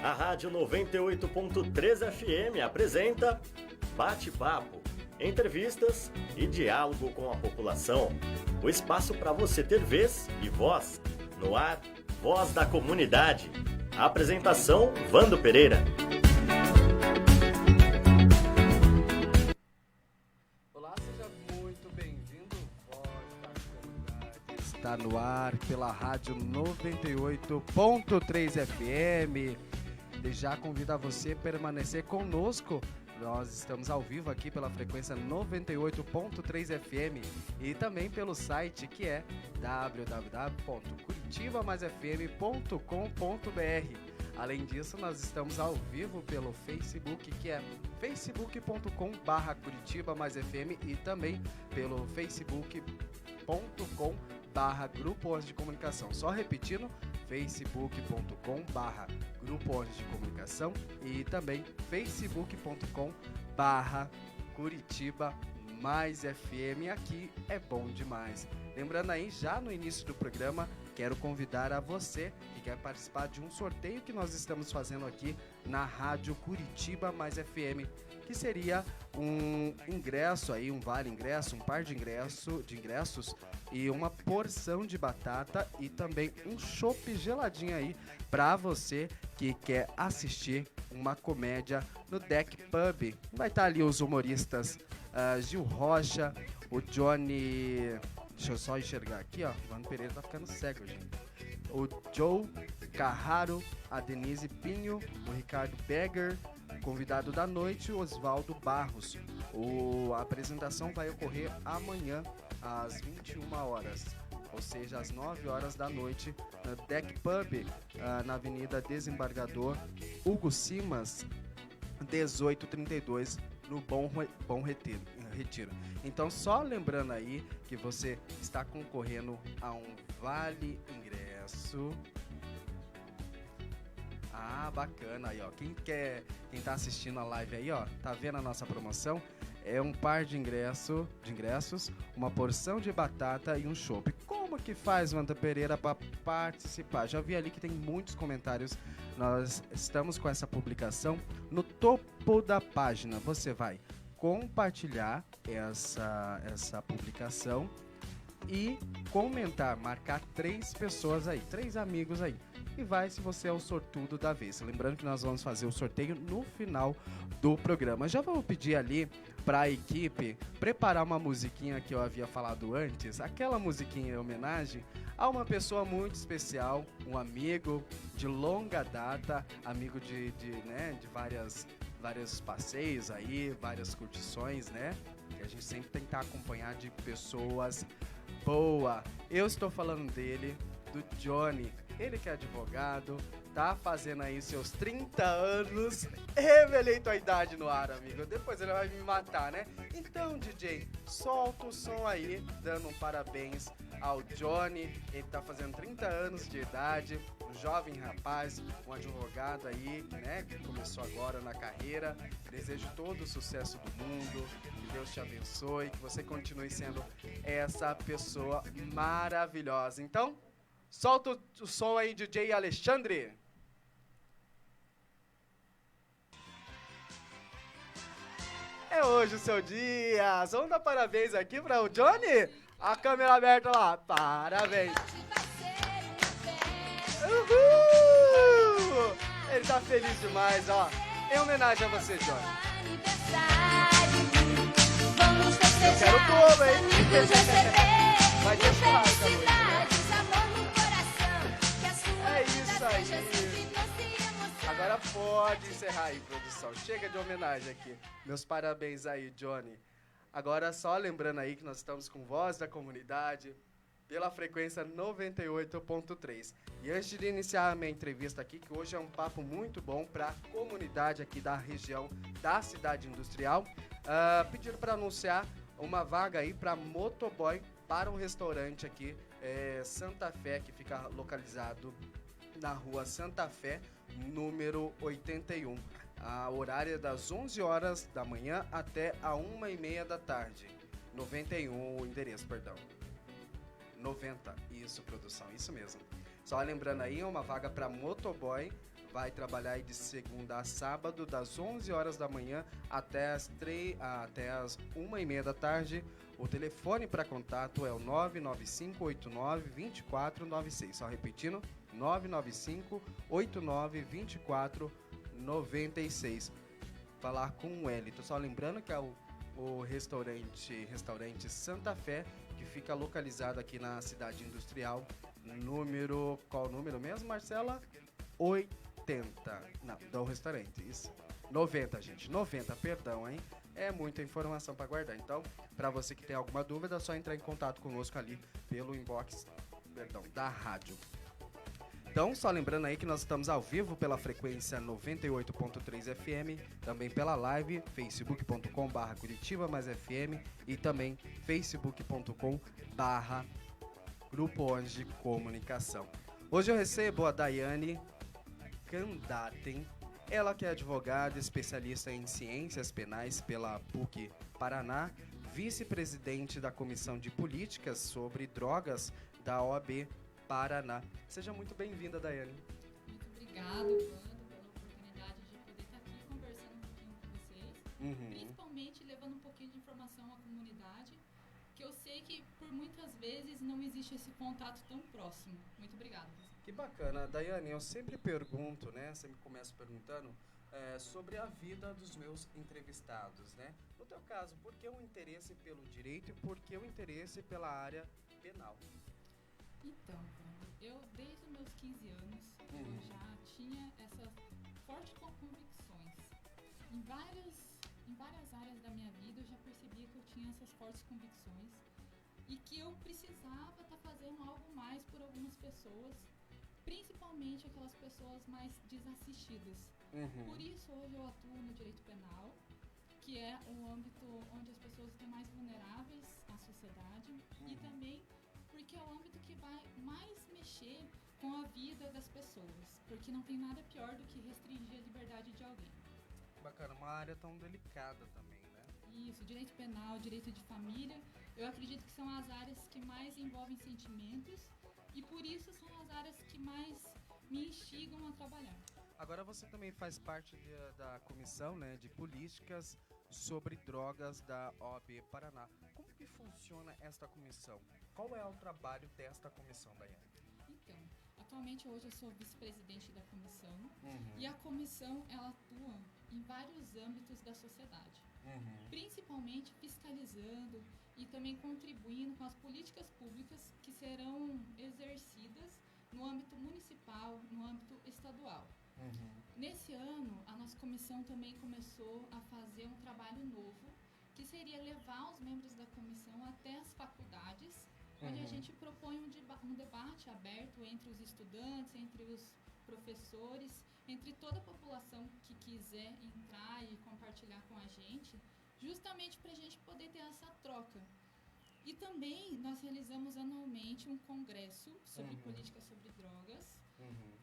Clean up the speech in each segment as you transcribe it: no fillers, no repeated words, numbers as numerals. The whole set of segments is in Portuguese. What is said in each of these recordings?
A Rádio 98.3 FM apresenta Bate-Papo, entrevistas e diálogo com a população. O espaço para você ter vez e voz. No ar, Voz da Comunidade. A apresentação, Vando Pereira. Olá, seja muito bem-vindo, Voz da Comunidade. Está no ar pela Rádio 98.3 FM. E já convido a você a permanecer conosco. Nós estamos ao vivo aqui pela frequência 98.3 FM e também pelo site que é www.curitibamasfm.com.br. Além disso, nós estamos ao vivo pelo Facebook, que é facebook.com/CuritibaMaisFM e também pelo facebook.com/Grupo Ondas de Comunicação. Só repetindo, facebook.com/Grupo Ondas de Comunicação e também facebook.com/Curitiba Mais FM. Aqui é bom demais. Lembrando aí, já no início do programa, quero convidar a você que quer participar de um sorteio que nós estamos fazendo aqui na Rádio Curitiba Mais FM, que seria um ingresso aí, um vale ingresso, um par de ingressos e uma porção de batata e também um chopp geladinho aí para você que quer assistir uma comédia no Deck Pub. Vai estar ali os humoristas Gil Rocha, o Johnny... Deixa eu só enxergar aqui, ó. O Vando Pereira tá ficando cego, gente. O Joe Carraro, a Denise Pinho, o Ricardo Berger, convidado da noite, o Oswaldo Barros. A apresentação vai ocorrer amanhã, às 21 horas. Ou seja, às 9 horas da noite, no Deck Pub, na Avenida Desembargador Hugo Simas, 1832, no Bom Retiro. Então, só lembrando aí que você está concorrendo a um vale ingresso. Ah, bacana aí, ó. Quem tá assistindo a live aí, ó, tá vendo a nossa promoção? É um par de ingressos, uma porção de batata e um chopp. Como que faz, Vando Pereira, para participar? Já vi ali que tem muitos comentários. Nós estamos com essa publicação no topo da página. Você vai compartilhar essa publicação e comentar, marcar 3 pessoas aí, 3 amigos aí. E vai se você é o sortudo da vez. Lembrando que nós vamos fazer o sorteio no final do programa. Já vou pedir ali para a equipe preparar uma musiquinha que eu havia falado antes. Aquela musiquinha em homenagem a uma pessoa muito especial, um amigo de longa data, amigo de vários passeios aí, várias curtições, né? Que a gente sempre tem que estar acompanhado de pessoas boas. Eu estou falando dele, do Johnny. Ele que é advogado, tá fazendo aí seus 30 anos. Revelei tua idade no ar, amigo. Depois ele vai me matar, né? Então, DJ, solta o som aí, dando um parabéns ao Johnny. Ele tá fazendo 30 anos de idade, um jovem rapaz, um advogado aí, né? Que começou agora na carreira. Desejo todo o sucesso do mundo, que Deus te abençoe, que você continue sendo essa pessoa maravilhosa. Então, solta o som aí, DJ Alexandre. É hoje o seu dia. Vamos dar parabéns aqui para o Johnny. A câmera aberta lá. Parabéns. Uhul! Ele tá feliz demais, ó. Em homenagem a você, Johnny. Eu quero o povo, hein? Vai ter churrasco hoje, né? É isso aí. Agora pode encerrar aí, produção. Chega de homenagem aqui. Meus parabéns aí, Johnny. Agora só lembrando aí que nós estamos com Voz da Comunidade pela frequência 98.3. E antes de iniciar a minha entrevista aqui, que hoje é um papo muito bom para a comunidade aqui da região da cidade industrial, pediram para anunciar uma vaga aí para motoboy para um restaurante aqui, Santa Fé, que fica localizado na rua Santa Fé, número 81. A horário é das 11 horas da manhã até a 1h30 da tarde. 91, o endereço, perdão. 90, isso, produção, isso mesmo. Só lembrando aí, é uma vaga para motoboy, vai trabalhar aí de segunda a sábado, das 11 horas da manhã até as 1h30 da tarde. O telefone para contato é o 99589-2496. Só repetindo, 99589-2496. Falar com o Wellington. Só lembrando que é o restaurante Santa Fé, que fica localizado aqui na cidade industrial. Qual o número mesmo, Marcela? 80. Não, do restaurante, isso. 90, gente. 90, perdão, hein? É muita informação para guardar. Então, para você que tem alguma dúvida, é só entrar em contato conosco ali pelo inbox, da rádio. Então, só lembrando aí que nós estamos ao vivo pela frequência 98.3 FM, também pela live, facebook.com/Curitiba mais FM e também facebook.com/Grupo Onde de Comunicação. Hoje eu recebo a Daiane Candaten, ela que é advogada, especialista em ciências penais pela PUC Paraná, vice-presidente da Comissão de Políticas sobre Drogas da OAB Paraná. Seja muito bem-vinda, Daiane. Muito obrigada, Wanda, pela oportunidade de poder estar aqui conversando um pouquinho com vocês, principalmente levando um pouquinho de informação à comunidade, que eu sei que por muitas vezes não existe esse contato tão próximo. Muito obrigada. Que bacana. Daiane, eu sempre pergunto, né? Sempre começo perguntando sobre a vida dos meus entrevistados, né? No teu caso, por que o interesse pelo direito e por que o interesse pela área penal? Então, eu desde os meus 15 anos, eu já tinha essas fortes convicções. Em várias áreas da minha vida, eu já percebia que eu tinha essas fortes convicções e que eu precisava estar fazendo algo mais por algumas pessoas, principalmente aquelas pessoas mais desassistidas. Por isso, hoje eu atuo no direito penal, que é um âmbito onde as pessoas estão mais vulneráveis à sociedade e também porque é o âmbito que vai mais mexer com a vida das pessoas, porque não tem nada pior do que restringir a liberdade de alguém. Bacana, uma área tão delicada também, né? Isso, direito penal, direito de família, eu acredito que são as áreas que mais envolvem sentimentos e por isso são as áreas que mais me instigam a trabalhar. Agora você também faz parte da comissão, né, de políticas sobre drogas da OAB Paraná. Como que funciona esta comissão? Qual é o trabalho desta comissão, Daiane? Então, atualmente hoje eu sou vice-presidente da comissão e a comissão ela atua em vários âmbitos da sociedade, principalmente fiscalizando e também contribuindo com as políticas públicas que serão exercidas no âmbito municipal, no âmbito estadual. Nesse ano, a nossa comissão também começou a fazer um trabalho novo, que seria levar os membros da comissão até as faculdades, onde a gente propõe um debate aberto entre os estudantes, entre os professores, entre toda a população que quiser entrar e compartilhar com a gente, justamente para a gente poder ter essa troca. E também nós realizamos anualmente um congresso sobre política sobre drogas,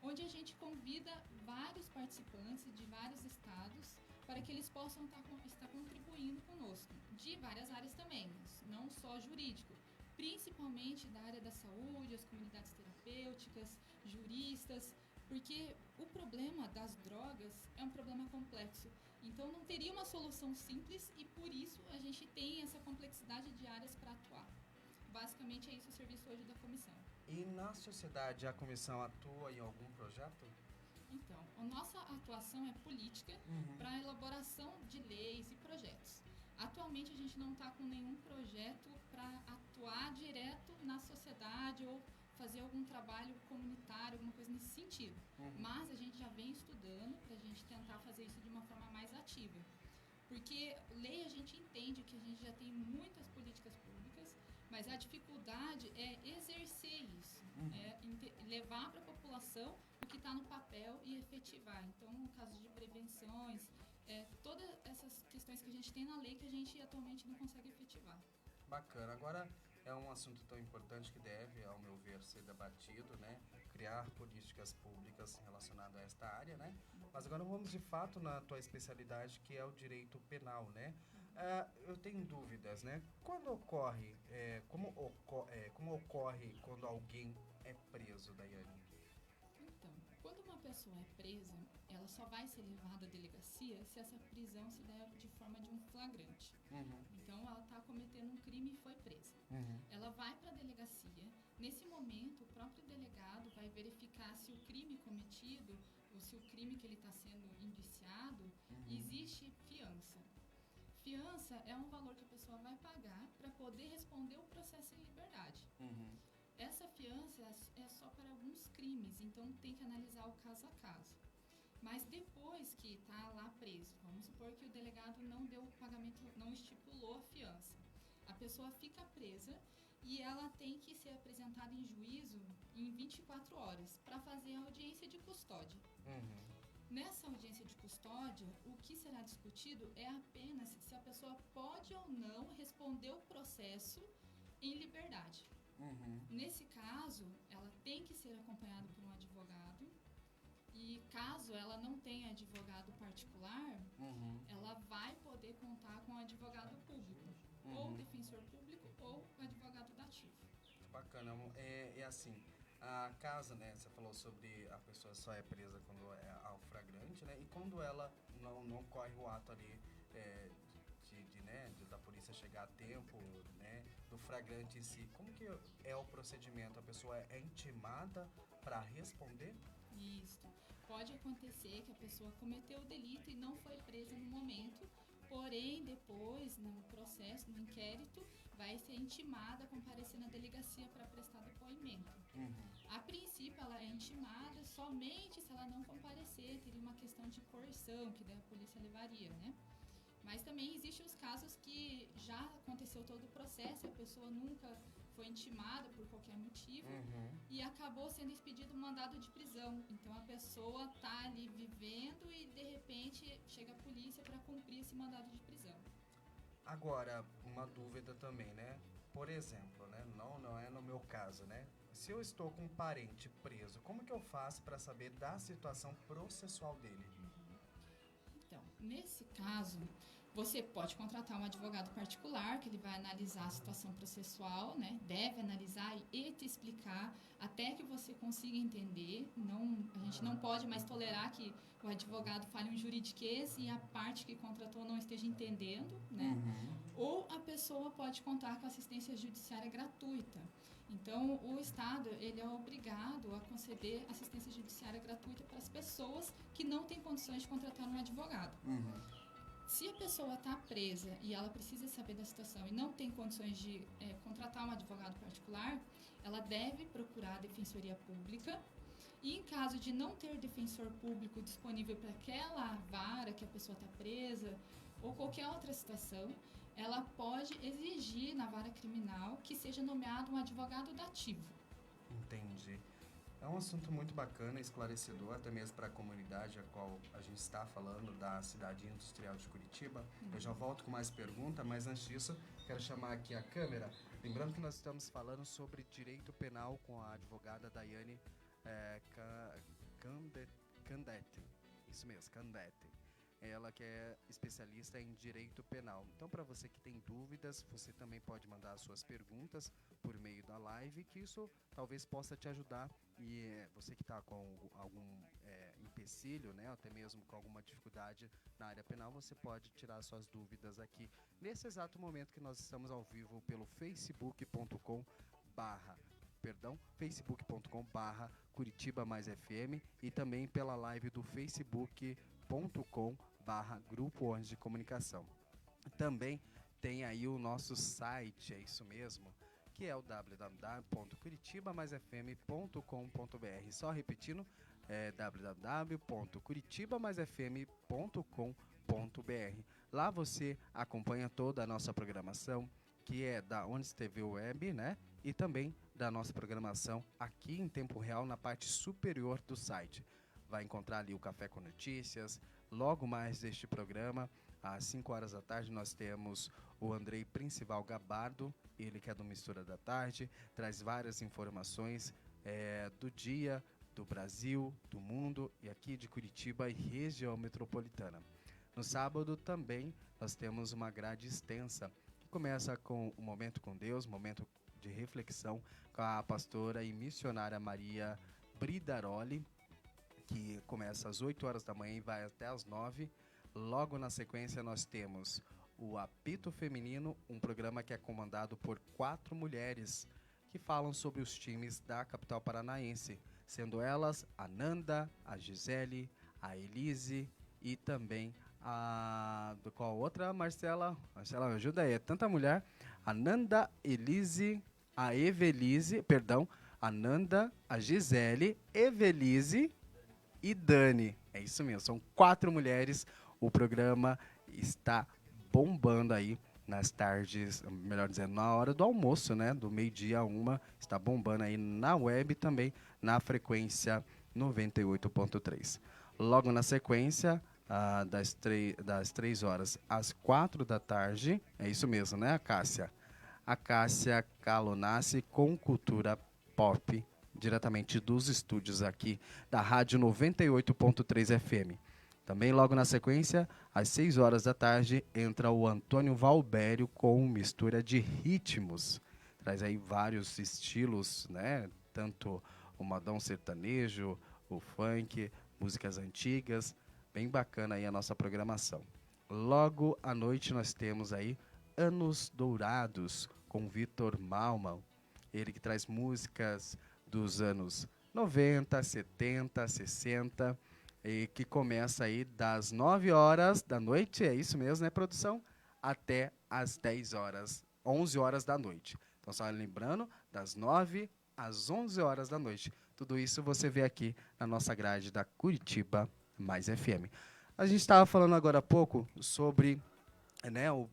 onde a gente convida vários participantes de vários estados para que eles possam estar contribuindo conosco, de várias áreas também, não só jurídico, principalmente da área da saúde, as comunidades terapêuticas, juristas, porque o problema das drogas é um problema complexo. Então não teria uma solução simples e por isso a gente tem essa complexidade de áreas para atuar. Basicamente é isso o serviço hoje da comissão. E na sociedade a comissão atua em algum projeto? Então, a nossa atuação é política para a elaboração de leis e projetos. Atualmente a gente não está com nenhum projeto para atuar direto na sociedade ou fazer algum trabalho comunitário, alguma coisa nesse sentido. Mas a gente já vem estudando para a gente tentar fazer isso de uma forma mais ativa. Porque lei a gente entende que a gente já tem muitas políticas públicas, mas a dificuldade é exercer isso, é levar para a população o que está no papel e efetivar. Então, no caso de prevenções, todas essas questões que a gente tem na lei que a gente atualmente não consegue efetivar. Bacana. Agora, é um assunto tão importante que deve, ao meu ver, ser debatido, né? Criar políticas públicas relacionadas a esta área, né? Mas agora vamos de fato na tua especialidade, que é o direito penal, né? Eu tenho dúvidas, né? Quando ocorre, como ocorre quando alguém é preso, Daiane? Então, Quando uma pessoa é presa, ela só vai ser levada à delegacia se essa prisão se der de forma de um flagrante. Então, ela está cometendo um crime e foi presa. Ela vai para a delegacia. Nesse momento, o próprio delegado vai verificar se o crime cometido ou se o crime que ele está sendo indiciado, existe fiança. Fiança é um valor que a pessoa vai pagar para poder responder o processo em liberdade. Essa fiança é só para alguns crimes, então tem que analisar o caso a caso. Mas depois que está lá preso, vamos supor que o delegado não deu o pagamento, não estipulou a fiança. A pessoa fica presa e ela tem que ser apresentada em juízo em 24 horas para fazer a audiência de custódia. Nessa audiência de custódia, o que será discutido é apenas se a pessoa pode ou não responder o processo em liberdade. Nesse caso, ela tem que ser acompanhada por um advogado e caso ela não tenha advogado particular, ela vai poder contar com um advogado público, ou defensor público ou advogado dativo. Bacana. É assim, a casa, né, você falou sobre a pessoa só é presa quando é ao flagrante, né, e quando ela não corre o ato ali da polícia chegar a tempo, né, do flagrante em si, como que é o procedimento? A pessoa é intimada para responder? Isso. Pode acontecer que a pessoa cometeu o delito e não foi presa no momento, porém, depois, no processo, no inquérito, vai ser intimada a comparecer na delegacia para prestar depoimento. A princípio, ela é intimada somente se ela não comparecer, teria uma questão de coerção, que daí a polícia levaria, né? Mas também existem os casos que já aconteceu todo o processo, a pessoa nunca foi intimada por qualquer motivo e acabou sendo expedido um mandado de prisão. Então a pessoa está ali vivendo e de repente chega a polícia para cumprir esse mandado de prisão. Agora, uma dúvida também, né? Por exemplo, né? Não é no meu caso, né? Se eu estou com um parente preso, como que eu faço para saber da situação processual dele? Então, nesse caso, você pode contratar um advogado particular, que ele vai analisar a situação processual, né? Deve analisar e te explicar até que você consiga entender. A gente não pode mais tolerar que o advogado fale um juridiquês e a parte que contratou não esteja entendendo, né? Ou a pessoa pode contar com assistência judiciária gratuita. Então, o Estado ele é obrigado a conceder assistência judiciária gratuita para as pessoas que não têm condições de contratar um advogado. Se a pessoa está presa e ela precisa saber da situação e não tem condições de contratar um advogado particular, ela deve procurar a defensoria pública e, em caso de não ter defensor público disponível para aquela vara que a pessoa está presa ou qualquer outra situação, ela pode exigir na vara criminal que seja nomeado um advogado dativo. Entendi. É um assunto muito bacana, esclarecedor, até mesmo para a comunidade a qual a gente está falando, da cidade industrial de Curitiba. Eu já volto com mais perguntas, mas antes disso, quero chamar aqui a câmera. Lembrando que nós estamos falando sobre direito penal com a advogada Daiane Candete. Isso mesmo, Candete. Ela que é especialista em direito penal. Então, para você que tem dúvidas, você também pode mandar as suas perguntas por meio da live, que isso talvez possa te ajudar. E você que está com algum empecilho, né, até mesmo com alguma dificuldade na área penal, você pode tirar suas dúvidas aqui. Nesse exato momento que nós estamos ao vivo pelo facebook.com/Curitiba Mais FM e também pela live do facebook.com/Grupo Onde de Comunicação. Também tem aí o nosso site, é isso mesmo, que é o www.curitibamasfm.com.br. Só repetindo, é www.curitibamasfm.com.br. Lá você acompanha toda a nossa programação, que é da Ondes TV Web, né? E também da nossa programação aqui em tempo real na parte superior do site. Vai encontrar ali o Café com Notícias. Logo mais deste programa, às 5 horas da tarde, nós temos o Andrei Principal Gabardo, ele que é do Mistura da Tarde, traz várias informações do dia, do Brasil, do mundo e aqui de Curitiba e região metropolitana. No sábado também nós temos uma grade extensa, que começa com o Momento com Deus, momento de reflexão com a pastora e missionária Maria Bridaroli, que começa às 8 horas da manhã e vai até às 9. Logo na sequência nós temos o Apito Feminino, um programa que é comandado por 4 mulheres que falam sobre os times da capital paranaense, sendo elas a Nanda, a Gisele, a Elise e também qual outra, Marcela? Marcela, me ajuda aí, é tanta mulher. A Nanda, Elise, a Evelise, perdão, a Nanda, a Gisele, Evelise e Dani. É isso mesmo, são 4 mulheres. O programa está bombando aí nas tardes, melhor dizendo, na hora do almoço, né? Do meio-dia a 1, está bombando aí na web e também na frequência 98.3. Logo na sequência, das 3 horas às 4 da tarde, é isso mesmo, né, Cássia? A Cássia Calonassi com cultura pop, diretamente dos estúdios aqui da Rádio 98.3 FM. Também logo na sequência, às 6 horas da tarde, entra o Antônio Valbério com mistura de ritmos. Traz aí vários estilos, né? Tanto o modão sertanejo, o funk, músicas antigas. Bem bacana aí a nossa programação. Logo à noite nós temos aí Anos Dourados com Vitor Malman. Ele que traz músicas dos anos 90, 70, 60, e que começa aí das 9 horas da noite, é isso mesmo, né, produção? Até as 10 horas, 11 horas da noite. Então, só lembrando, das 9 às 11 horas da noite. Tudo isso você vê aqui na nossa grade da Curitiba Mais FM. A gente estava falando agora há pouco sobre, né, eu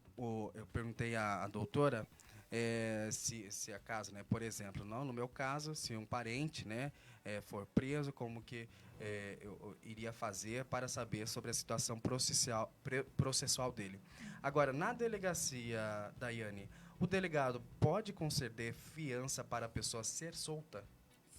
perguntei à doutora se acaso, né, por exemplo, não, no meu caso, se um parente, né, for preso, como que eu iria fazer para saber sobre a situação processual dele. Agora, na delegacia, Daiane, o delegado pode conceder fiança para a pessoa ser solta?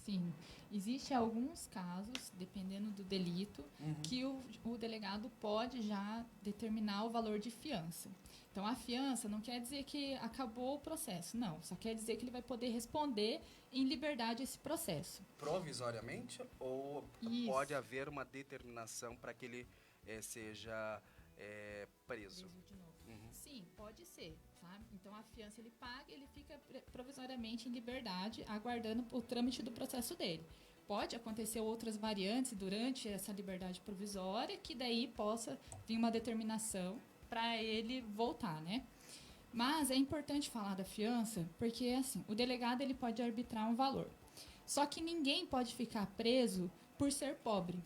Sim, existe alguns casos, dependendo do delito, que o delegado pode já determinar o valor de fiança. Então, a fiança não quer dizer que acabou o processo, não. Só quer dizer que ele vai poder responder em liberdade esse processo. Provisoriamente? Ou Isso. Pode haver uma determinação para que ele seja preso? De novo. Sim, pode ser, sabe? Então, a fiança ele paga, ele fica provisoriamente em liberdade, aguardando o trâmite do processo dele. Pode acontecer outras variantes durante essa liberdade provisória, que daí possa vir uma determinação para ele voltar, né? Mas é importante falar da fiança, porque assim, o delegado ele pode arbitrar um valor. Só que ninguém pode ficar preso por ser pobre.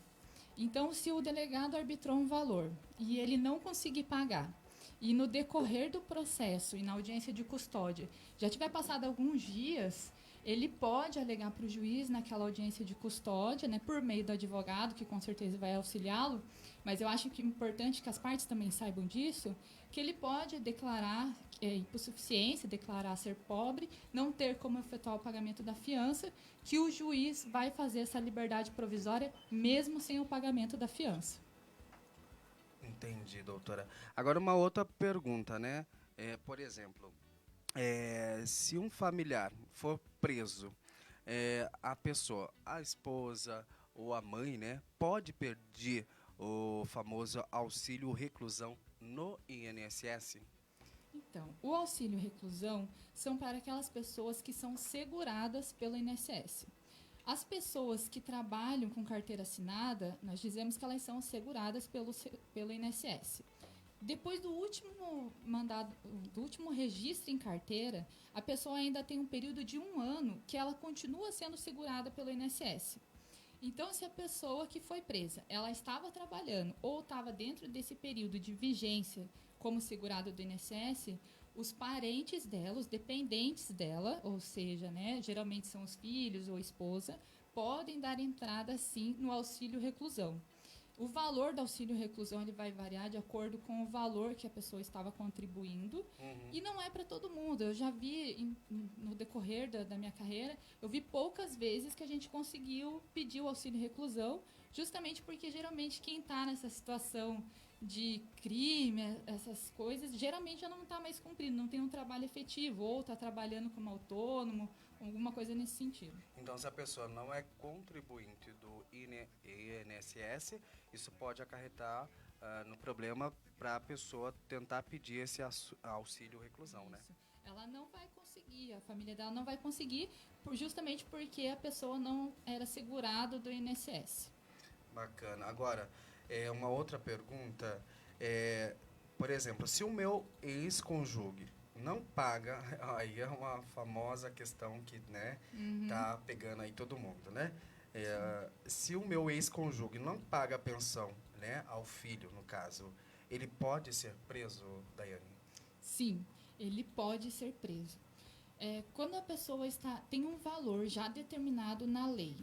Então, se o delegado arbitrou um valor e ele não conseguir pagar, e no decorrer do processo e na audiência de custódia já tiver passado alguns dias, ele pode alegar para o juiz naquela audiência de custódia, né, por meio do advogado, que com certeza vai auxiliá-lo, mas eu acho que é importante que as partes também saibam disso, que ele pode declarar hipossuficiência, declarar ser pobre, não ter como efetuar o pagamento da fiança, que o juiz vai fazer essa liberdade provisória mesmo sem o pagamento da fiança. Entendi, doutora. Agora, uma outra pergunta, né? Por exemplo, se um familiar for preso, a pessoa, a esposa ou a mãe, né, pode pedir o famoso auxílio reclusão no INSS? Então, o auxílio reclusão são para aquelas pessoas que são seguradas pelo INSS. As pessoas que trabalham com carteira assinada, nós dizemos que elas são seguradas pelo INSS. Depois do último registro em carteira, a pessoa ainda tem um período de 1 ano que ela continua sendo segurada pelo INSS. Então, se a pessoa que foi presa, ela estava trabalhando ou estava dentro desse período de vigência como segurada do INSS, os parentes dela, os dependentes dela, ou seja, né, geralmente são os filhos ou a esposa, podem dar entrada, sim, no auxílio reclusão. O valor do auxílio reclusão ele vai variar de acordo com o valor que a pessoa estava contribuindo, e não é para todo mundo. Eu já vi, no decorrer da minha carreira, eu vi poucas vezes que a gente conseguiu pedir o auxílio reclusão, justamente porque, geralmente, quem está nessa situação de crime, essas coisas, geralmente já não está mais cumprindo, não tem um trabalho efetivo, ou está trabalhando como autônomo, alguma coisa nesse sentido. Então, se a pessoa não é contribuinte do INSS, isso pode acarretar no problema para a pessoa tentar pedir esse auxílio reclusão, Isso. né? Ela não vai conseguir, a família dela não vai conseguir, justamente porque a pessoa não era segurada do INSS. Bacana. Agora, uma outra pergunta, por exemplo, se o meu ex-cônjuge não paga, aí é uma famosa questão que, né, tá pegando aí todo mundo, né? Se o meu ex-cônjuge não paga a pensão, né, ao filho, no caso, ele pode ser preso, Daiane? Sim, ele pode ser preso. Quando a pessoa tem um valor já determinado na lei,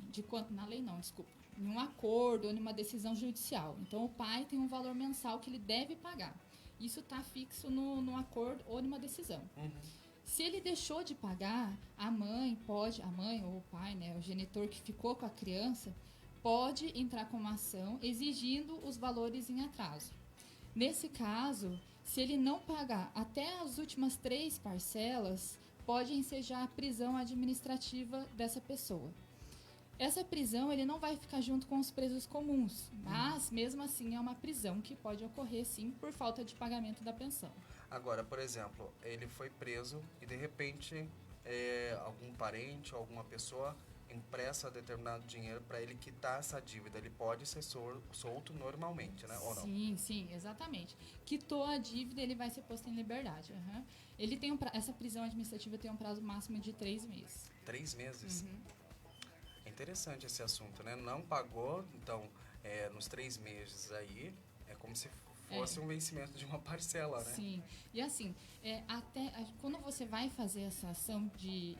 em um acordo ou em uma decisão judicial. Então, o pai tem um valor mensal que ele deve pagar. Isso está fixo no acordo ou numa decisão. Se ele deixou de pagar, a mãe ou o pai, né, o genitor que ficou com a criança, pode entrar com uma ação exigindo os valores em atraso. Nesse caso, se ele não pagar até as últimas 3 parcelas, pode ensejar a prisão administrativa dessa pessoa. Essa prisão ele não vai ficar junto com os presos comuns, mas mesmo assim é uma prisão que pode ocorrer sim por falta de pagamento da pensão. Agora, por exemplo, ele foi preso e de repente algum parente ou alguma pessoa empresta determinado dinheiro para ele quitar essa dívida. Ele pode ser solto normalmente, né? Ou não? Sim, exatamente. Quitou a dívida, ele vai ser posto em liberdade. Ele tem essa prisão administrativa tem um prazo máximo de 3 meses. 3 meses? É interessante esse assunto, né? Não pagou, então, nos 3 meses aí, é como se fosse um vencimento de uma parcela, né? Sim. E assim, quando você vai fazer essa ação de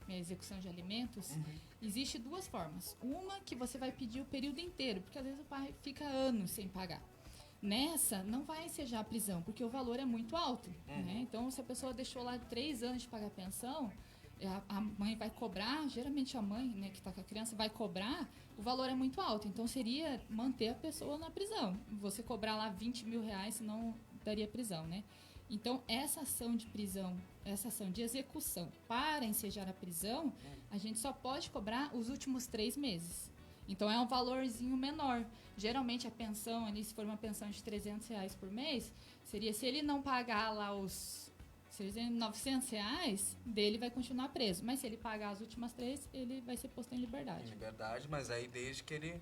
execução de alimentos, existe 2 formas. Uma que você vai pedir o período inteiro, porque às vezes o pai fica anos sem pagar. Nessa, não vai ensejar a prisão, porque o valor é muito alto. Né? Então, se a pessoa deixou lá 3 anos de pagar a pensão, a mãe vai cobrar, geralmente a mãe, né, que está com a criança, vai cobrar, o valor é muito alto. Então, seria manter a pessoa na prisão. Você cobrar lá 20 mil reais, senão daria prisão, né? Então, essa ação de prisão, essa ação de execução para ensejar a prisão, a gente só pode cobrar os últimos 3 meses. Então, é um valorzinho menor. Geralmente, a pensão, ali, se for uma pensão de R$300 por mês, seria, se ele não pagar lá os R$900, dele vai continuar preso. Mas se ele pagar as últimas 3, ele vai ser posto em liberdade. Em liberdade, mas aí desde que ele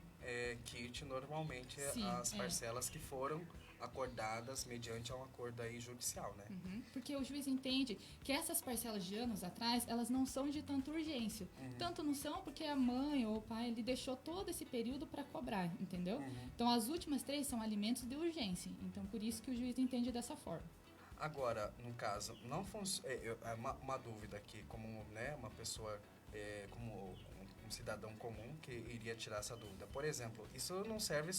quite normalmente as parcelas que foram acordadas mediante um acordo aí judicial, né? Porque o juiz entende que essas parcelas de anos atrás, elas não são de tanta urgência. Tanto não são porque a mãe ou o pai, ele deixou todo esse período para cobrar, entendeu? Então, as últimas 3 são alimentos de urgência. Então, por isso que o juiz entende dessa forma. Agora, no caso, não uma dúvida aqui, como, né, uma pessoa, como um cidadão comum que iria tirar essa dúvida. Por exemplo, isso não serviria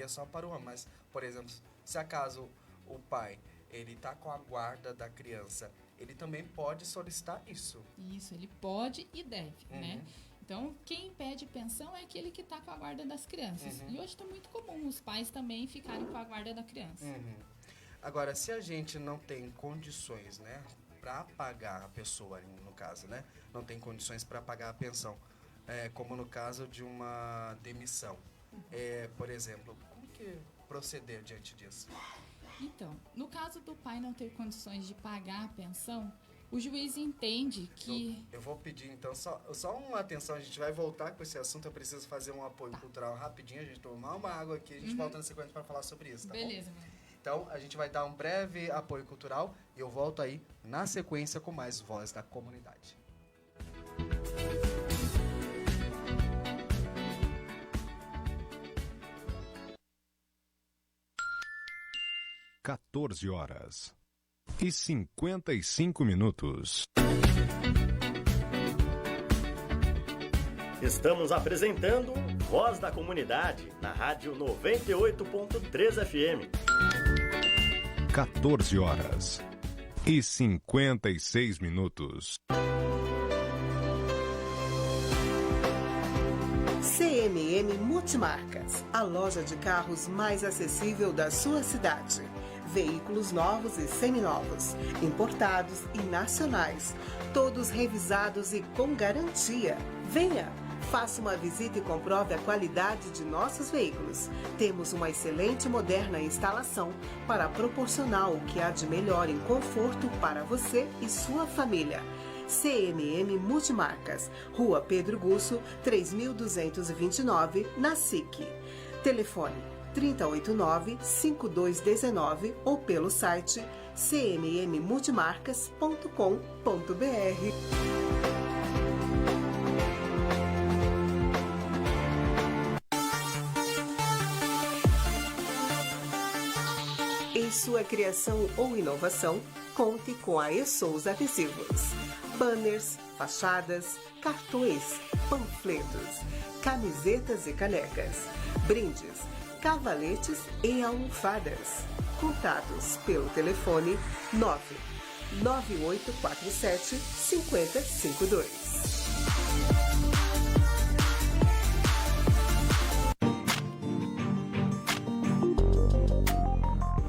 só para o homem, mas, por exemplo, se acaso o pai, ele está com a guarda da criança, ele também pode solicitar isso. Isso, ele pode e deve, né? Então, quem pede pensão é aquele que está com a guarda das crianças. E hoje está muito comum os pais também ficarem com a guarda da criança. Agora, se a gente não tem condições, né, para pagar a pessoa, no caso, né, não tem condições para pagar a pensão, como no caso de uma demissão, por exemplo, como que proceder diante disso? Então, no caso do pai não ter condições de pagar a pensão, o juiz entende que... Eu vou pedir, então, só uma atenção, a gente vai voltar com esse assunto, eu preciso fazer um apoio cultural rapidinho, a gente tomar uma água aqui, a gente volta na sequência para falar sobre isso, tá Beleza, bom? Então, a gente vai dar um breve apoio cultural e eu volto aí na sequência com mais Voz da Comunidade. (14h55). Estamos apresentando Voz da Comunidade, na rádio 98.3 FM. 14h56. CMM Multimarcas, a loja de carros mais acessível da sua cidade. Veículos novos e seminovos, importados e nacionais, todos revisados e com garantia. Venha! Faça uma visita e comprove a qualidade de nossos veículos. Temos uma excelente e moderna instalação para proporcionar o que há de melhor em conforto para você e sua família. CMM Multimarcas, Rua Pedro Gusso, 3229, na SIC. Telefone 389-5219 ou pelo site cmmmultimarcas.com.br. Em sua criação ou inovação, conte com a E-Souza Adesivos. Banners, fachadas, cartões, panfletos, camisetas e canecas, brindes, cavaletes e almofadas. Contatos pelo telefone 99847-5052.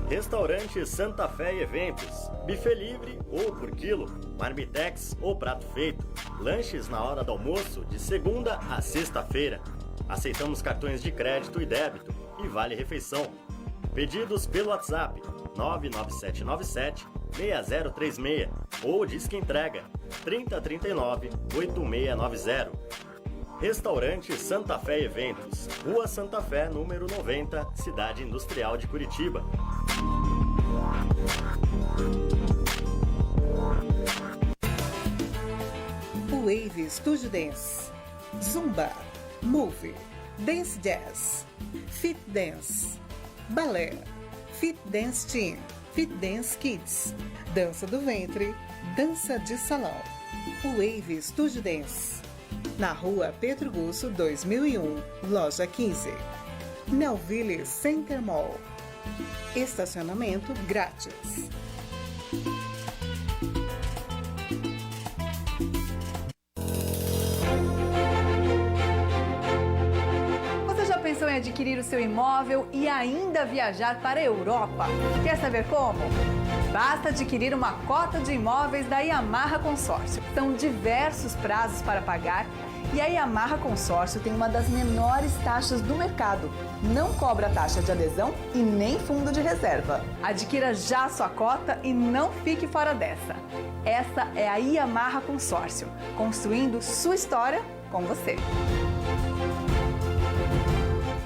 Restaurante Santa Fé Eventos. Buffet livre ou por quilo, marmitex ou prato feito. Lanches na hora do almoço, de segunda a sexta-feira. Aceitamos cartões de crédito e débito e vale refeição. Pedidos pelo WhatsApp 99797-6036 ou disque entrega 3039-8690. Restaurante Santa Fé Eventos, Rua Santa Fé, número 90, Cidade Industrial de Curitiba. Wave Studio Dance, Zumba, Move, Dance Jazz, Fit Dance, Balé, Fit Dance Team, Fit Dance Kids, Dança do Ventre, Dança de Salão. Wave Studio Dance, na Rua Pedro Gusso, 2001, Loja 15. Melville Center Mall. Estacionamento grátis. Você já pensou em adquirir o seu imóvel e ainda viajar para a Europa? Quer saber como? Basta adquirir uma cota de imóveis da Yamaha Consórcio. São diversos prazos para pagar e a Yamaha Consórcio tem uma das menores taxas do mercado. Não cobra taxa de adesão e nem fundo de reserva. Adquira já sua cota e não fique fora dessa. Essa é a Yamaha Consórcio, construindo sua história com você.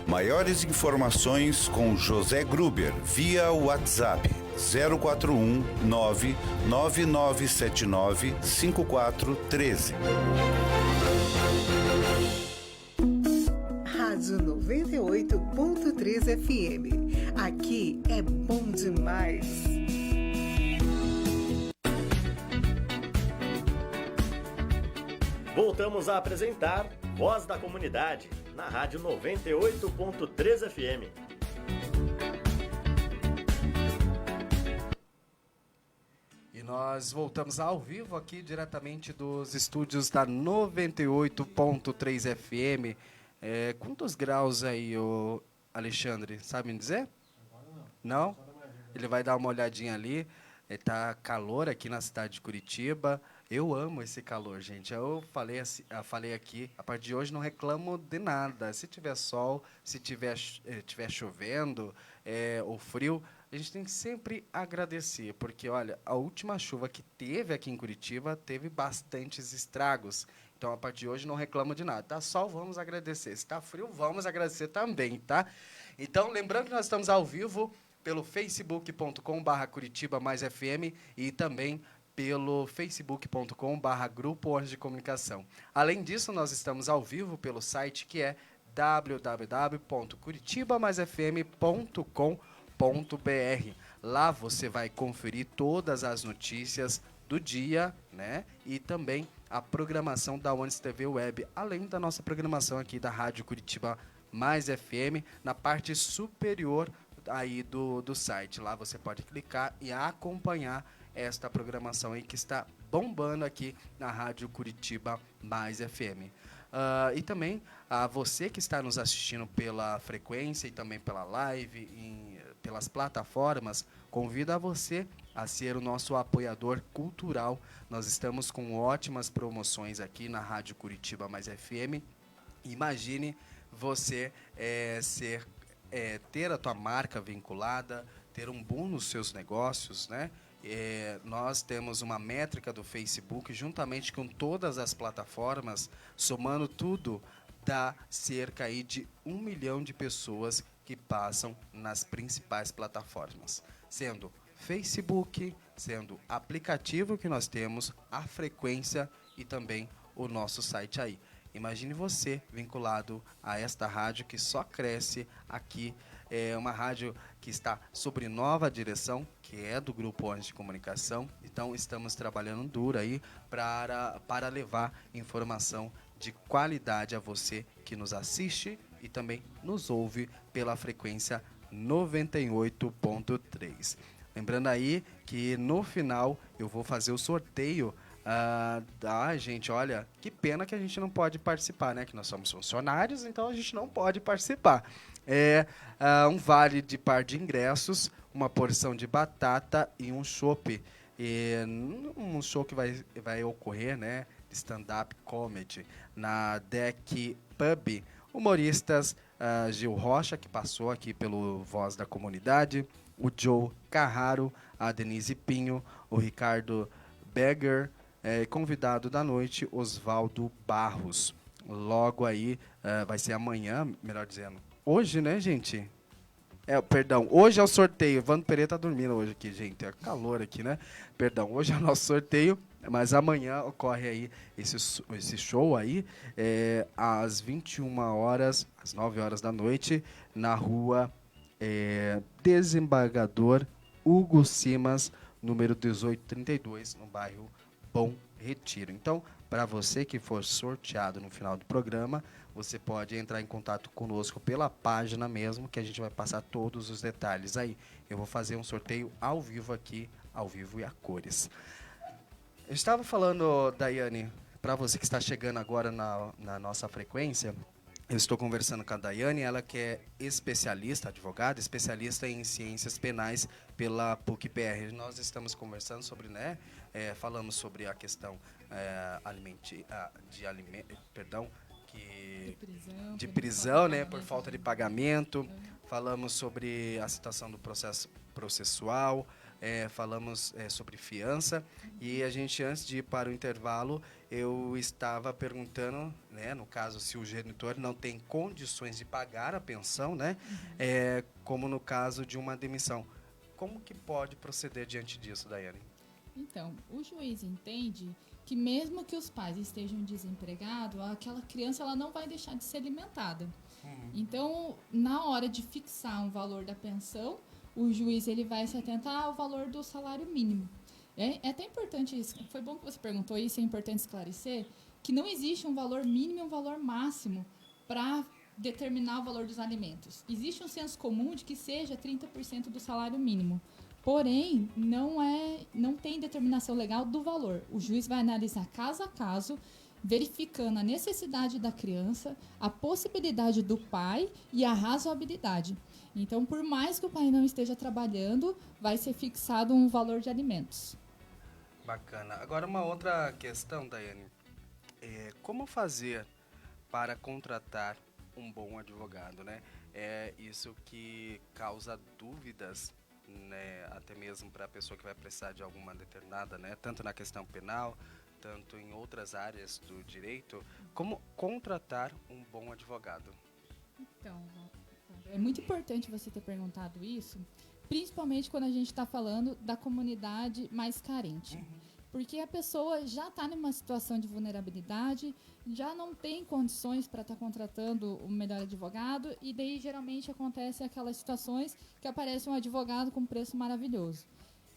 Maiores informações com José Gruber via WhatsApp 041 99979 5413. Rádio 98.3 FM. Aqui é bom demais. Voltamos a apresentar Voz da Comunidade, na Rádio 98.3 FM. E nós voltamos ao vivo aqui diretamente dos estúdios da 98.3 FM. Quantos graus aí, ô Alexandre? Sabe me dizer? Não? Ele vai dar uma olhadinha ali. Tá calor aqui na cidade de Curitiba. Eu amo esse calor, gente. Eu falei aqui, a partir de hoje não reclamo de nada. Se tiver sol, se tiver chovendo ou frio, a gente tem que sempre agradecer, porque, olha, a última chuva que teve aqui em Curitiba teve bastantes estragos. Então, a partir de hoje, não reclamo de nada. Tá sol, vamos agradecer. Se está frio, vamos agradecer também, tá? Então, lembrando que nós estamos ao vivo pelo facebook.com/Curitiba Mais FM e também pelo facebook.com/Grupo Ondas de Comunicação. Além disso, nós estamos ao vivo pelo site que é www.curitibamaisfm.com.br. Lá você vai conferir todas as notícias do dia, né? E também a programação da Ondas TV Web, além da nossa programação aqui da Rádio Curitiba Mais FM, na parte superior aí do site. Lá você pode clicar e acompanhar esta programação aí que está bombando aqui na Rádio Curitiba Mais FM. E também a você que está nos assistindo pela frequência e também pela live, pelas plataformas, convido a você a ser o nosso apoiador cultural. Nós estamos com ótimas promoções aqui na Rádio Curitiba Mais FM. Imagine você ter a tua marca vinculada, ter um boom nos seus negócios, né? Nós temos uma métrica do Facebook, juntamente com todas as plataformas, somando tudo, dá cerca aí de 1 milhão de pessoas que passam nas principais plataformas, sendo Facebook, sendo aplicativo que nós temos, a frequência e também o nosso site aí. Imagine você vinculado a esta rádio que só cresce aqui. É uma rádio que está sob nova direção, que é do Grupo Onde de Comunicação. Então, estamos trabalhando duro aí para levar informação de qualidade a você que nos assiste e também nos ouve pela frequência 98.3. Lembrando aí que no final eu vou fazer o sorteio. Gente, olha, que pena que a gente não pode participar, né? Que nós somos funcionários, então a gente não pode participar. Um vale de par de ingressos, uma porção de batata e um chopp. Um show que vai ocorrer, né? De stand-up comedy na Deck Pub. Humoristas Gil Rocha, que passou aqui pelo Voz da Comunidade, o Joe Carraro, a Denise Pinho, o Ricardo Begger, convidado da noite, Oswaldo Barros. Logo aí, vai ser amanhã, melhor dizendo. Hoje, né, gente? Perdão, hoje é o sorteio. Vando Pereira tá dormindo hoje aqui, gente. É calor aqui, né? Perdão, hoje é o nosso sorteio, mas amanhã ocorre aí esse show aí, às 21 horas, às 9 horas da noite, na rua Desembargador Hugo Simas, número 1832, no bairro Bom Retiro. Então, para você que for sorteado no final do programa, você pode entrar em contato conosco pela página mesmo, que a gente vai passar todos os detalhes aí. Eu vou fazer um sorteio ao vivo aqui, ao vivo e a cores. Eu estava falando, Daiane, para você que está chegando agora na nossa frequência, eu estou conversando com a Daiane, ela que é especialista, advogada, especialista em ciências penais pela PUC-PR. Nós estamos conversando sobre, né, falamos sobre a questão de prisão, né, por falta de pagamento. Falamos sobre a situação do processo processual, falamos sobre fiança. E a gente, antes de ir para o intervalo, eu estava perguntando, né, no caso, se o genitor não tem condições de pagar a pensão, né, como no caso de uma demissão. Como que pode proceder diante disso, Daiane? Então, o juiz entende que mesmo que os pais estejam desempregados, aquela criança ela não vai deixar de ser alimentada. Então, na hora de fixar um valor da pensão, o juiz ele vai se atentar ao valor do salário mínimo. É até importante isso. Foi bom que você perguntou isso, é importante esclarecer que não existe um valor mínimo e um valor máximo para determinar o valor dos alimentos. Existe um senso comum de que seja 30% do salário mínimo. Porém, não tem determinação legal do valor. O juiz vai analisar caso a caso, verificando a necessidade da criança, a possibilidade do pai e a razoabilidade. Então, por mais que o pai não esteja trabalhando, vai ser fixado um valor de alimentos. Bacana. Agora, uma outra questão, Daiane. Como fazer para contratar um bom advogado, né? É isso que causa dúvidas, né, até mesmo para a pessoa que vai precisar de alguma determinada, né, tanto na questão penal, tanto em outras áreas do direito. Como contratar um bom advogado? Então, é muito importante você ter perguntado isso, principalmente quando a gente está falando da comunidade mais carente. Porque a pessoa já está numa situação de vulnerabilidade, já não tem condições para estar contratando o melhor advogado, e daí geralmente acontecem aquelas situações que aparece um advogado com preço maravilhoso.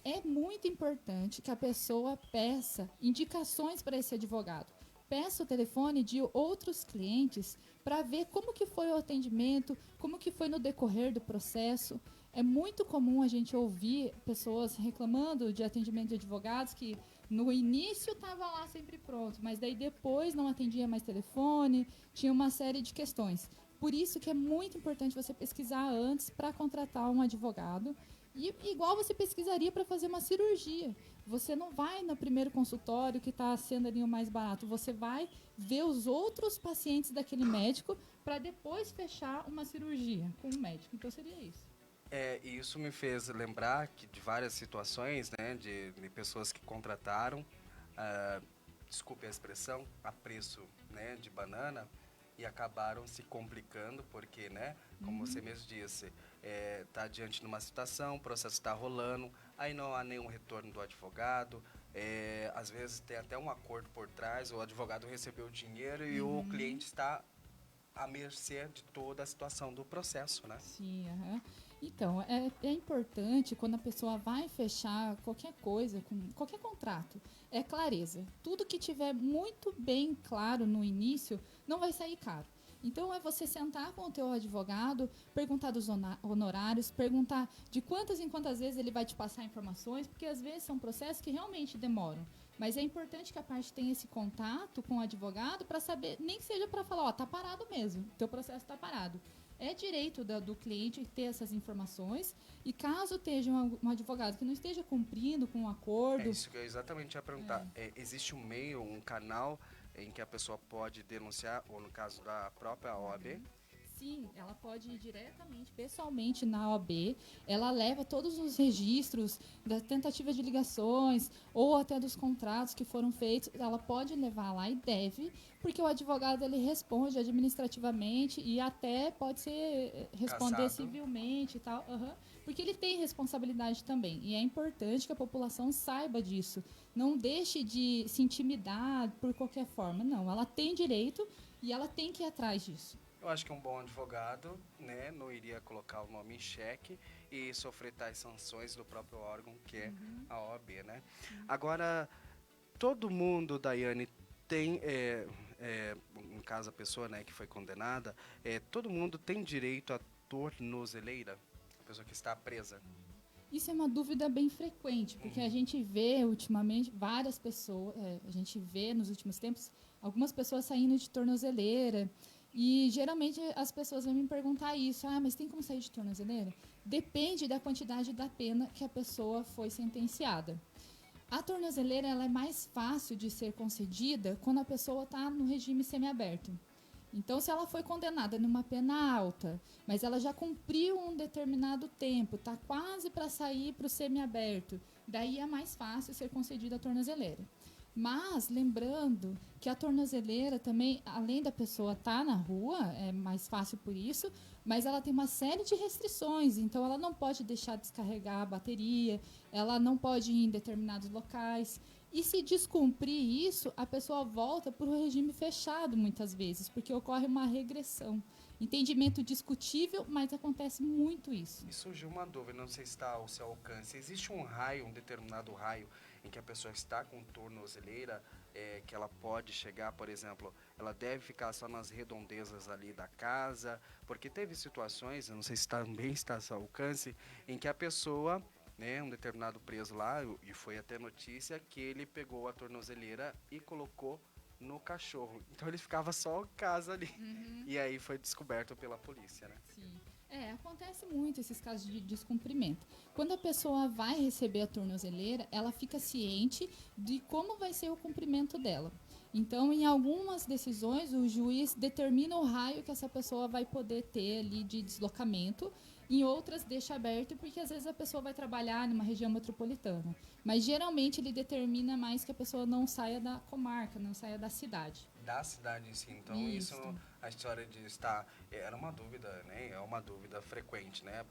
É muito importante que a pessoa peça indicações para esse advogado. Peça o telefone de outros clientes para ver como que foi o atendimento, como que foi no decorrer do processo. É muito comum a gente ouvir pessoas reclamando de atendimento de advogados que No início estava lá sempre pronto, mas daí depois não atendia mais telefone, tinha uma série de questões. Por isso que é muito importante você pesquisar antes para contratar um advogado. E igual você pesquisaria para fazer uma cirurgia. Você não vai no primeiro consultório que está sendo ali o mais barato. Você vai ver os outros pacientes daquele médico para depois fechar uma cirurgia com o médico. Então seria isso. E isso me fez lembrar de várias situações, né, de pessoas que contrataram, desculpe a expressão, a preço, né, de banana, e acabaram se complicando porque, né, como você mesmo disse, está diante de uma situação, o processo está rolando, aí não há nenhum retorno do advogado, às vezes tem até um acordo por trás, o advogado recebeu o dinheiro e o cliente está à mercê de toda a situação do processo, né? Sim, Então, é importante quando a pessoa vai fechar qualquer coisa, qualquer contrato, é clareza. Tudo que tiver muito bem claro no início não vai sair caro. Então, é você sentar com o teu advogado, perguntar dos honorários, perguntar de quantas em quantas vezes ele vai te passar informações, porque às vezes são processos que realmente demoram. Mas é importante que a parte tenha esse contato com o advogado para saber, nem que seja para falar, tá parado mesmo, teu processo tá parado. É direito do cliente ter essas informações e caso esteja um advogado que não esteja cumprindo com um acordo... É isso que eu exatamente ia perguntar. Existe um meio, um canal em que a pessoa pode denunciar, ou no caso da própria OAB? Sim, ela pode ir diretamente, pessoalmente na OAB, ela leva todos os registros das tentativas de ligações ou até dos contratos que foram feitos, ela pode levar lá e deve, porque o advogado ele responde administrativamente e até pode ser responder Cassado. civilmente e tal, porque ele tem responsabilidade também, e é importante que a população saiba disso, não deixe de se intimidar por qualquer forma, não, ela tem direito e ela tem que ir atrás disso. Eu acho que um bom advogado, né, não iria colocar o nome em xeque e sofrer tais sanções do próprio órgão, que é a OAB, né? Agora, todo mundo, Daiane, tem, no caso a pessoa, né, que foi condenada, todo mundo tem direito à tornozeleira? A pessoa que está presa. Isso é uma dúvida bem frequente, porque a gente vê ultimamente várias pessoas, a gente vê nos últimos tempos algumas pessoas saindo de tornozeleira. E geralmente as pessoas vão me perguntar isso, mas tem como sair de tornozeleira? Depende da quantidade da pena que a pessoa foi sentenciada. A tornozeleira ela é mais fácil de ser concedida quando a pessoa está no regime semiaberto. Então, se ela foi condenada numa pena alta, mas ela já cumpriu um determinado tempo, está quase para sair para o semiaberto, daí é mais fácil ser concedida a tornozeleira. Mas, lembrando que a tornozeleira também, além da pessoa estar na rua, é mais fácil por isso, mas ela tem uma série de restrições. Então, ela não pode deixar descarregar a bateria, ela não pode ir em determinados locais. E se descumprir isso, a pessoa volta para o regime fechado, muitas vezes, porque ocorre uma regressão. Entendimento discutível, mas acontece muito isso. E surgiu uma dúvida, não sei se está ao seu alcance. Existe um raio, um determinado raio, em que a pessoa está com tornozeleira, que ela pode chegar, por exemplo, ela deve ficar só nas redondezas ali da casa, porque teve situações, eu não sei se também está ao seu alcance, em que a pessoa, né, um determinado preso lá, e foi até notícia, que ele pegou a tornozeleira e colocou no cachorro. Então ele ficava só em casa ali. E aí foi descoberto pela polícia, né? Sim. Acontece muito esses casos de descumprimento. Quando a pessoa vai receber a tornozeleira, ela fica ciente de como vai ser o cumprimento dela. Então, em algumas decisões, o juiz determina o raio que essa pessoa vai poder ter ali de deslocamento. Em outras, deixa aberto, porque às vezes a pessoa vai trabalhar numa região metropolitana. Mas, geralmente, ele determina mais que a pessoa não saia da comarca, não saia da cidade. Da cidade em si. Então, isso a história de estar... Era uma dúvida, né? É uma dúvida frequente, né? A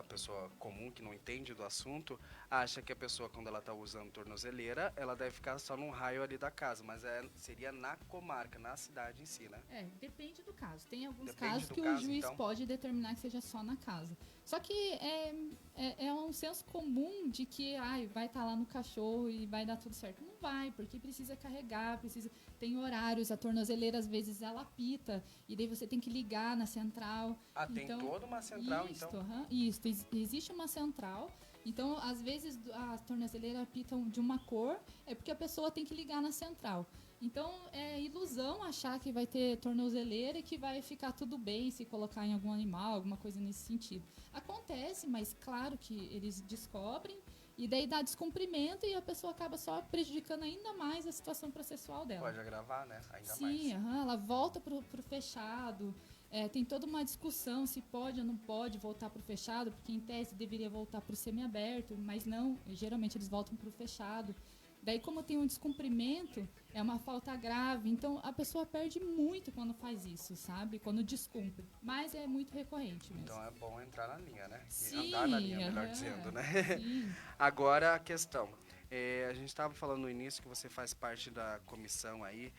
pessoa comum que não entende do assunto acha que a pessoa, quando ela está usando tornozeleira, ela deve ficar só num raio ali da casa, mas seria na comarca, na cidade em si, né? Depende do caso. Tem alguns Depende casos que caso, o juiz então pode determinar que seja só na casa. Só que é um senso comum de que vai estar lá no cachorro e vai dar tudo certo. Não vai, porque precisa carregar, tem horários, a tornozeleira às vezes ela apita, e daí você tem que ligar na central. Tem toda uma central, isso, então? Isso, existe uma central Então, às vezes, a tornozeleira apitam de uma cor, é porque a pessoa tem que ligar na central. Então, é ilusão achar que vai ter tornozeleira e que vai ficar tudo bem se colocar em algum animal, alguma coisa nesse sentido. Acontece, mas claro que eles descobrem e daí dá descumprimento e a pessoa acaba só prejudicando ainda mais a situação processual dela. Pode agravar, né? Ainda mais. Sim, ela volta pro fechado. Tem toda uma discussão se pode ou não pode voltar pro fechado, porque em tese deveria voltar pro semiaberto, mas não, geralmente eles voltam pro fechado. Daí, como tem um descumprimento, é uma falta grave. Então, a pessoa perde muito quando faz isso, sabe? Quando descumpre. Mas é muito recorrente mesmo. Então, é bom entrar na linha, né? Sim, Andar na linha, melhor dizendo, né? Sim. Agora, a questão. A gente estava falando no início que você faz parte da comissão aí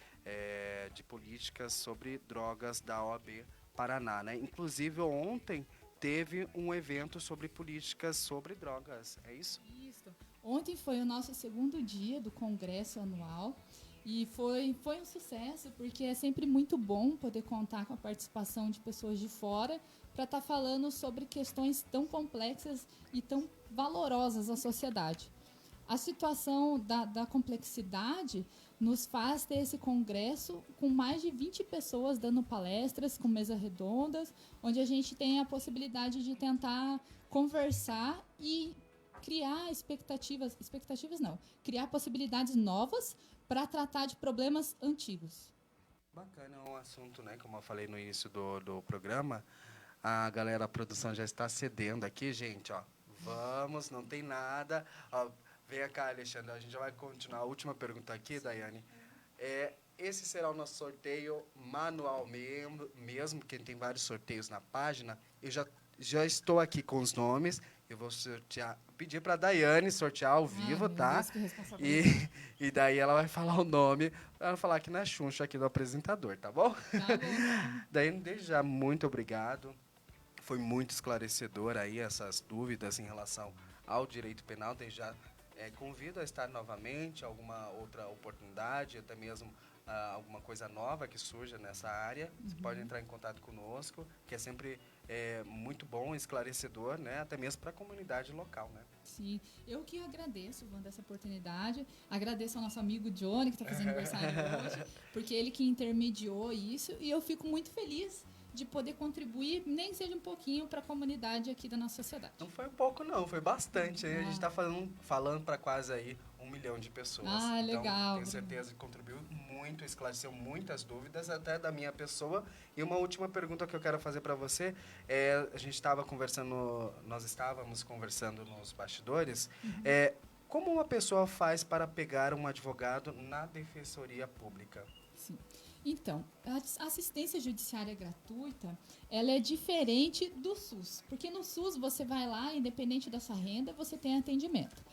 de políticas sobre drogas da OAB Paraná, né? Inclusive, ontem teve um evento sobre políticas sobre drogas, é isso? Isso. Ontem foi o nosso segundo dia do congresso anual e foi um sucesso, porque é sempre muito bom poder contar com a participação de pessoas de fora para estar falando sobre questões tão complexas e tão valorosas à sociedade. A situação da complexidade nos faz ter esse congresso com mais de 20 pessoas dando palestras, com mesas redondas, onde a gente tem a possibilidade de tentar conversar e criar criar possibilidades novas para tratar de problemas antigos. Bacana, é um assunto, né, como eu falei no início do programa, a galera da produção já está cedendo aqui, gente, ó, vamos, não tem nada, ó, vem cá, Alexandre, a gente já vai continuar. A última pergunta aqui, Daiane. Esse será o nosso sorteio manual mesmo, porque tem vários sorteios na página. Eu já estou aqui com os nomes. Eu vou pedir para a Daiane sortear ao vivo, tá? Deus, que responsabilidade. E daí ela vai falar o nome, para não falar que não é chuncho aqui do apresentador, tá bom? Tá bom. Daiane, desde já, muito obrigado. Foi muito esclarecedor aí essas dúvidas em relação ao direito penal. Desde já convido a estar novamente, alguma outra oportunidade, até mesmo alguma coisa nova que surja nessa área. Você pode entrar em contato conosco, que é sempre muito bom, esclarecedor, né? Até mesmo para a comunidade local, né? Sim, eu que agradeço, Wanda, essa oportunidade. Agradeço ao nosso amigo Johnny, que está fazendo aniversário hoje, porque ele que intermediou isso, e eu fico muito feliz de poder contribuir, nem que seja um pouquinho, para a comunidade aqui da nossa sociedade. Não foi um pouco, não, foi bastante. A gente está falando para quase aí 1 milhão de pessoas. Ah, legal. Então, tenho certeza que contribuiu muito, esclareceu muitas dúvidas, até da minha pessoa. E uma última pergunta que eu quero fazer para você, nós estávamos conversando nos bastidores, como uma pessoa faz para pegar um advogado na Defensoria Pública? Sim. Então, a assistência judiciária gratuita, ela é diferente do SUS, porque no SUS você vai lá, independente da sua renda, você tem atendimento.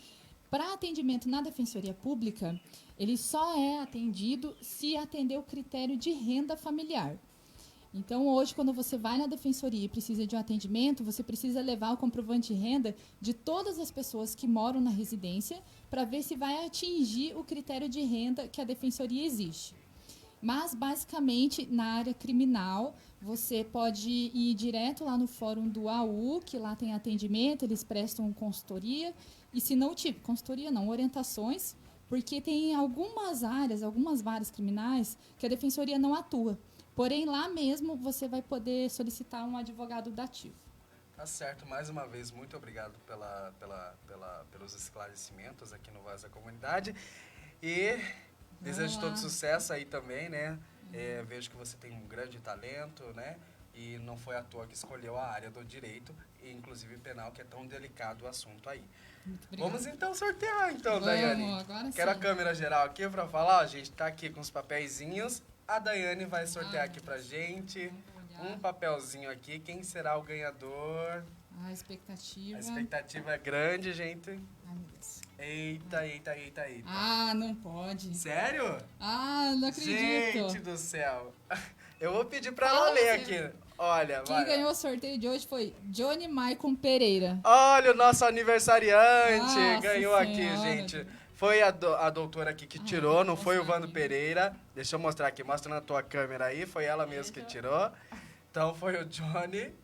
Para atendimento na Defensoria Pública, ele só é atendido se atender o critério de renda familiar. Então, hoje, quando você vai na Defensoria e precisa de um atendimento, você precisa levar o comprovante de renda de todas as pessoas que moram na residência para ver se vai atingir o critério de renda que a Defensoria exige. Mas, basicamente, na área criminal, você pode ir direto lá no fórum do AU, que lá tem atendimento, eles prestam consultoria. E se não tiver consultoria, não, orientações, porque tem algumas varas criminais que a Defensoria não atua. Porém, lá mesmo você vai poder solicitar um advogado dativo. Tá certo. Mais uma vez, muito obrigado pelos esclarecimentos aqui no Voz da Comunidade. E desejo todo sucesso aí também, né? Vejo que você tem um grande talento, né? E não foi à toa que escolheu a área do direito, e inclusive penal, que é tão delicado o assunto aí. Muito obrigada. Vamos então sortear, então, Daiane. Agora Quero sim. a câmera geral aqui para falar. A gente tá aqui com os papeizinhos. A Daiane vai sortear aqui pra gente um papelzinho aqui. Quem será o ganhador? A expectativa. A expectativa é grande, gente. Ai, meu Deus. Eita. Ah, não pode. Sério? Ah, não acredito. Gente do céu. Eu vou pedir pra ela Fala ler você. aqui. Olha, Quem vai. ganhou o sorteio de hoje foi Johnny Maicon Pereira. Olha o nosso aniversariante. Nossa Ganhou aqui, Senhora. gente. Foi a doutora aqui que tirou, não foi o Vando sabe. Pereira. Deixa eu mostrar aqui. Mostra na tua câmera aí. Foi ela mesma que tirou. Então foi o Johnny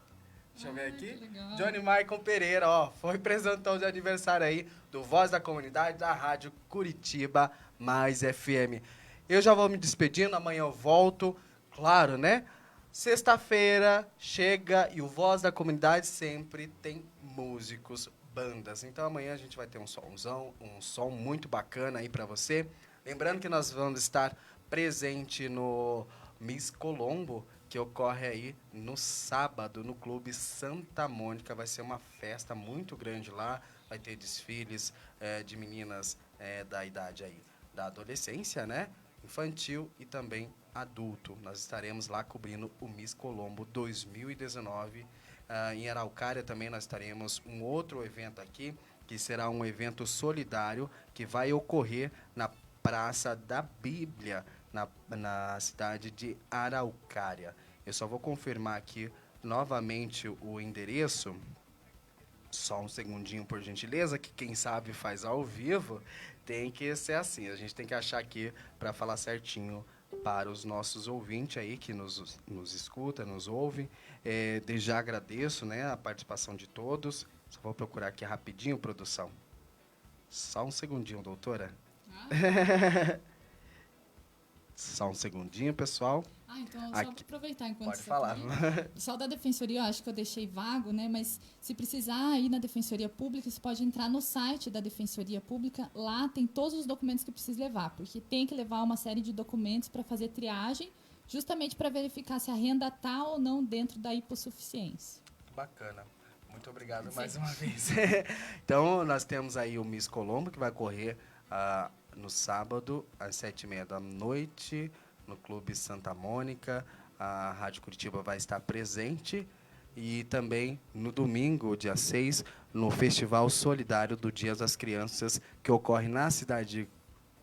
Deixa eu ver aqui. Legal. Johnny Maicon Pereira, ó, foi presentão de aniversário aí do Voz da Comunidade da Rádio Curitiba Mais FM. Eu já vou me despedindo, amanhã eu volto, claro, né? Sexta-feira chega e o Voz da Comunidade sempre tem músicos, bandas. Então amanhã a gente vai ter um som muito bacana aí pra você. Lembrando que nós vamos estar presente no Miss Colombo, que ocorre aí no sábado, no Clube Santa Mônica. Vai ser uma festa muito grande lá, vai ter desfiles de meninas da idade aí, da adolescência, né? Infantil e também adulto. Nós estaremos lá cobrindo o Miss Colombo 2019. Em Araucária também nós teremos um outro evento aqui, que será um evento solidário, que vai ocorrer na Praça da Bíblia, na cidade de Araucária. Eu só vou confirmar aqui novamente o endereço. Só um segundinho, por gentileza, que quem sabe faz ao vivo. Tem que ser assim, a gente tem que achar aqui para falar certinho para os nossos ouvintes aí que nos escuta, nos ouve. Desde já agradeço, né, a participação de todos. Só vou procurar aqui rapidinho, produção. Só um segundinho, doutora. Só um segundinho, pessoal. Então, só vou aproveitar enquanto Pode falar. O pessoal da Defensoria, eu acho que eu deixei vago, né? Mas se precisar ir na Defensoria Pública, você pode entrar no site da Defensoria Pública. Lá tem todos os documentos que precisa levar, porque tem que levar uma série de documentos para fazer triagem, justamente para verificar se a renda está ou não dentro da hipossuficiência. Bacana. Muito obrigado mais uma vez. Então, nós temos aí o Miss Colombo, que vai correr no sábado, às 7h30 da noite, no Clube Santa Mônica. A Rádio Curitiba vai estar presente. E também no domingo, dia 6, no Festival Solidário do Dia das Crianças, que ocorre na cidade de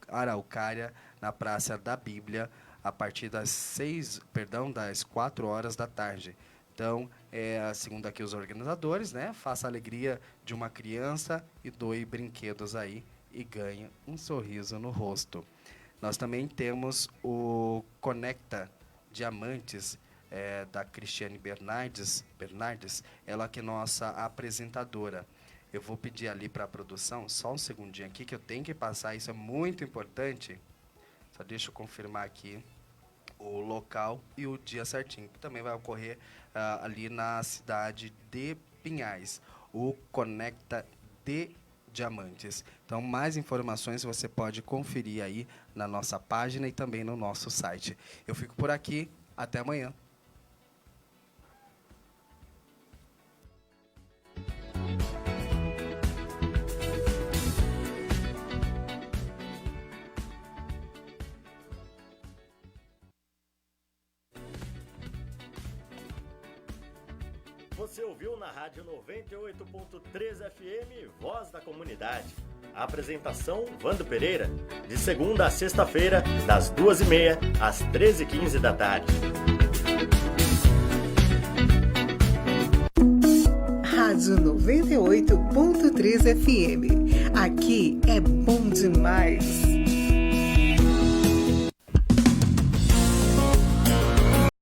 Araucária, na Praça da Bíblia, a partir das 4 horas da tarde. Então, segundo aqui os organizadores, né, faça a alegria de uma criança e doe brinquedos aí e ganhe um sorriso no rosto. Nós também temos o Conecta Diamantes, da Cristiane Bernardes, ela que é nossa apresentadora. Eu vou pedir ali para a produção, só um segundinho aqui, que eu tenho que passar, isso é muito importante. Só deixa eu confirmar aqui o local e o dia certinho, que também vai ocorrer ali na cidade de Pinhais, o Conecta de Diamantes. Então, mais informações você pode conferir aí na nossa página e também no nosso site. Eu fico por aqui, até amanhã. Você ouviu na Rádio 98.3 FM, Voz da Comunidade. A apresentação, Vando Pereira, de segunda a sexta-feira, das 2h30 às 13h15 da tarde. Rádio 98.3 FM. Aqui é bom demais.